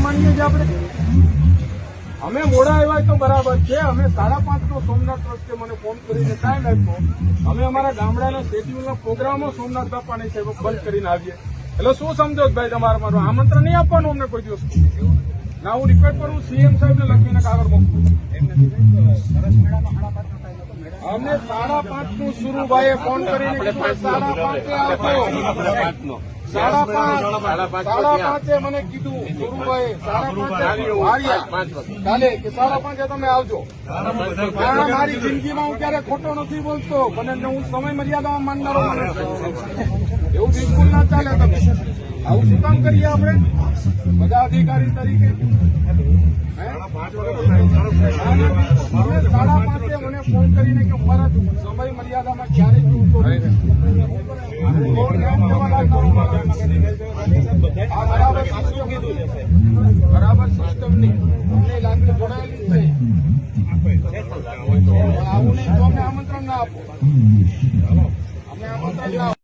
માનીએ છીએ આપણે? અમે મોડા આવ્યા તો બરાબર છે. અમે 5:30 નો સોમનાથ ટ્રસ્ટે મને ફોન કરીને ટાઈમ આપ્યો. અમે અમારા ગામડાના શેડ્યુલના પ્રોગ્રામો સોમનાથ બાપાની સાહેબ બંધ કરીને આવીએ. એટલે શું સમજો ભાઈ તમારે? મારું આમંત્રણ નહીં આપવાનું અમને કોઈ દિવસ. ના, હું રિક્વેસ્ટ કરું સીએમ સાહેબને લખીને કાગળ મોકલું. અમને 5:30 નું સુરુભાઈએ ફોન કરીને 5:30 મને કીધું સુરુભાઈ 5:30 કાલે કે 5:30 તમે આવજો. કારણ મારી જિંદગીમાં હું ક્યારે ખોટો નથી બોલતો, મને હું સમય મર્યાદામાં માનનારો માણસ છું. એવું બિલકુલ ના ચાલે. તમે આવું શું કામ કરીએ આપણે બધા અધિકારી તરીકે? 5:30 મને ફોન કરીને કે મારા સમય મર્યાદામાં ક્યારેય ચૂકતો બરાબર સિસ્ટમ ની અમને લાગણી જોડાયેલી છે. આવું નહીં તો અમને આમંત્રણ ના આપો. અમને આમંત્રણ ના આપો.